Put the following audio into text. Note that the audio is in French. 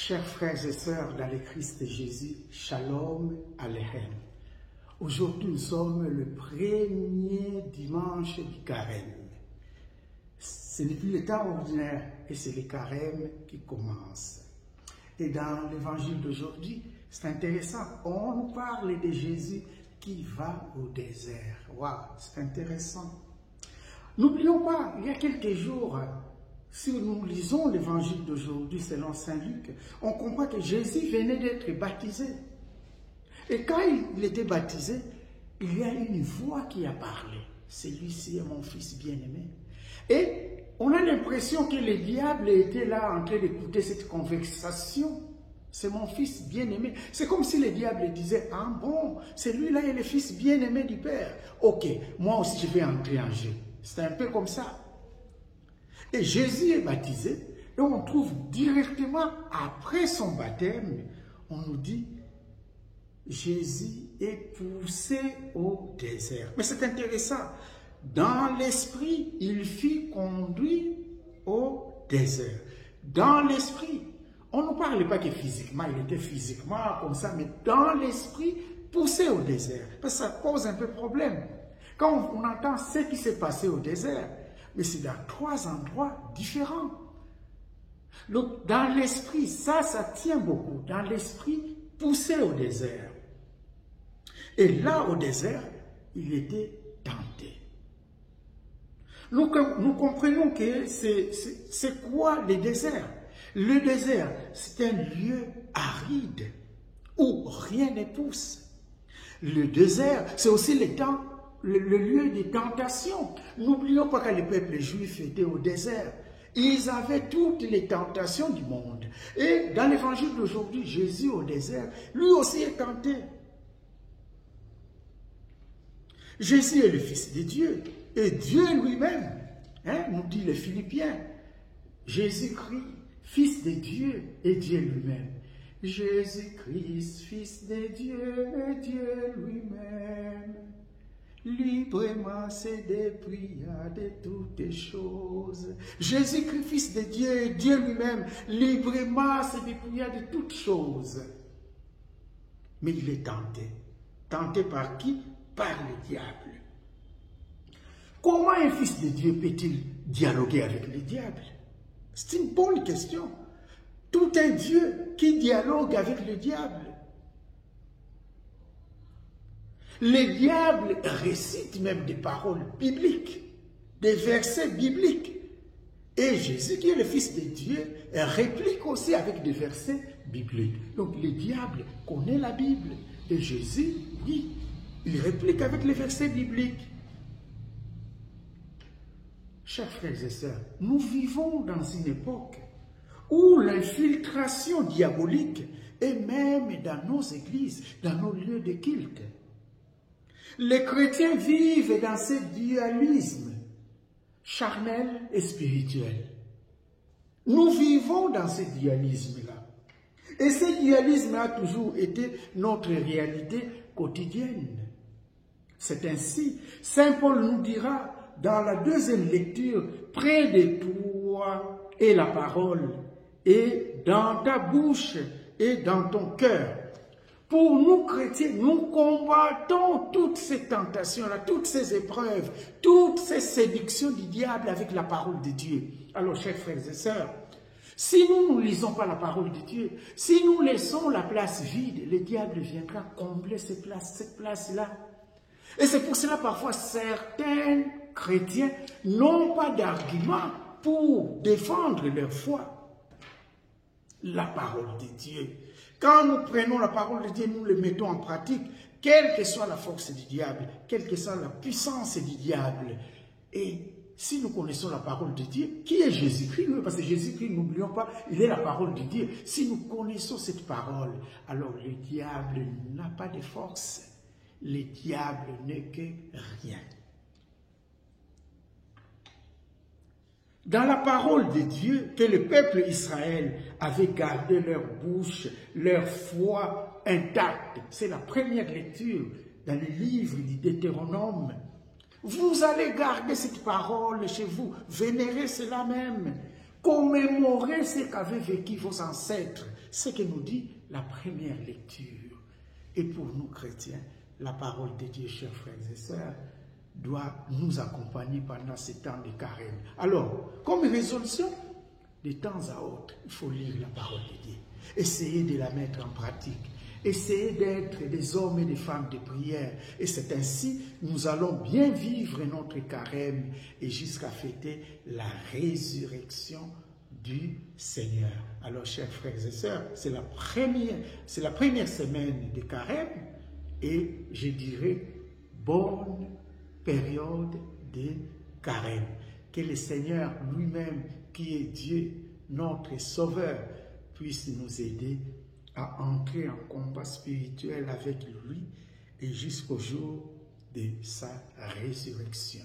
Chers frères et sœurs dans le Christ Jésus, Shalom Aleichem. Aujourd'hui, nous sommes le premier dimanche du carême. Ce n'est plus le temps ordinaire et c'est le carême qui commence. Et dans l'évangile d'aujourd'hui, c'est intéressant, on nous parle de Jésus qui va au désert. Waouh, c'est intéressant. N'oublions pas, il y a quelques jours, si nous lisons l'évangile d'aujourd'hui selon Saint Luc, on comprend que Jésus venait d'être baptisé. Et quand il était baptisé, il y a une voix qui a parlé. Celui-ci est mon fils bien-aimé. Et on a l'impression que le diable était là en train d'écouter cette conversation. C'est mon fils bien-aimé. C'est comme si le diable disait, ah bon, celui-là est le fils bien-aimé du Père. Ok, moi aussi je vais entrer en jeu. C'est un peu comme ça. Et Jésus est baptisé, et on trouve directement après son baptême, on nous dit, Jésus est poussé au désert. Mais c'est intéressant, dans l'esprit, il fut conduit au désert. Dans l'esprit, on ne parle pas que physiquement, il était physiquement comme ça, mais dans l'esprit, poussé au désert. Parce que ça pose un peu problème. Quand on entend ce qui s'est passé au désert, mais c'est dans 3 endroits différents. Donc, dans l'esprit, ça tient beaucoup. Dans l'esprit, poussé au désert. Et là, au désert, il était tenté. Nous comprenons que c'est quoi le désert? Le désert, c'est un lieu aride où rien ne pousse. Le désert, c'est aussi le lieu des tentations. N'oublions pas que le peuple juif était au désert. Ils avaient toutes les tentations du monde. Et dans l'évangile d'aujourd'hui, Jésus au désert, lui aussi est tenté. Jésus est le Fils de Dieu. Et Dieu lui-même, nous dit les Philippiens, Jésus-Christ, Fils de Dieu et Dieu lui-même. Jésus-Christ, Fils de Dieu et Dieu lui-même. Librement se dépouilla de toutes choses. Jésus-Christ, Fils de Dieu et Dieu lui-même, librement se dépouilla de toutes choses. Mais il est tenté. Tenté par qui? Par le diable. Comment un fils de Dieu peut-il dialoguer avec le diable? C'est une bonne question. Tout un Dieu qui dialogue avec le diable. Le diable récite même des paroles bibliques, des versets bibliques. Et Jésus, qui est le Fils de Dieu, réplique aussi avec des versets bibliques. Donc le diable connaît la Bible. Et Jésus, oui, il réplique avec les versets bibliques. Chers frères et sœurs, nous vivons dans une époque où l'infiltration diabolique est même dans nos églises, dans nos lieux de culte. Les chrétiens vivent dans ce dualisme charnel et spirituel. Nous vivons dans ce dualisme-là. Et ce dualisme a toujours été notre réalité quotidienne. C'est ainsi, Saint Paul nous dira dans la 2e lecture, près de toi est la parole, et dans ta bouche et dans ton cœur. Pour nous chrétiens, nous combattons toutes ces tentations-là, toutes ces épreuves, toutes ces séductions du diable avec la parole de Dieu. Alors, chers frères et sœurs, si nous ne lisons pas la parole de Dieu, si nous laissons la place vide, le diable viendra combler cette place-là. Et c'est pour cela, parfois, certains chrétiens n'ont pas d'argument pour défendre leur foi. La parole de Dieu. Quand nous prenons la parole de Dieu, nous le mettons en pratique, quelle que soit la force du diable, quelle que soit la puissance du diable. Et si nous connaissons la parole de Dieu, qui est Jésus-Christ? Parce que Jésus-Christ, n'oublions pas, il est la parole de Dieu. Si nous connaissons cette parole, alors le diable n'a pas de force. Le diable n'est que rien. Dans la parole de Dieu, que le peuple Israël avait gardé leur bouche, leur foi intacte. C'est la première lecture dans le livre du Deutéronome. Vous allez garder cette parole chez vous, vénérer cela même, commémorer ce qu'avaient vécu vos ancêtres. ce que nous dit la première lecture. Et pour nous chrétiens, la parole de Dieu, chers frères et sœurs, doit nous accompagner pendant ces temps de carême. Alors, comme résolution, de temps à autre, il faut lire la parole de Dieu. Essayez de la mettre en pratique. Essayez d'être des hommes et des femmes de prière. Et c'est ainsi que nous allons bien vivre notre carême et jusqu'à fêter la résurrection du Seigneur. Alors, chers frères et sœurs, c'est la première semaine de carême et je dirais bonne période de carême. Que le Seigneur lui-même, qui est Dieu, notre Sauveur, puisse nous aider à entrer en combat spirituel avec lui et jusqu'au jour de sa résurrection.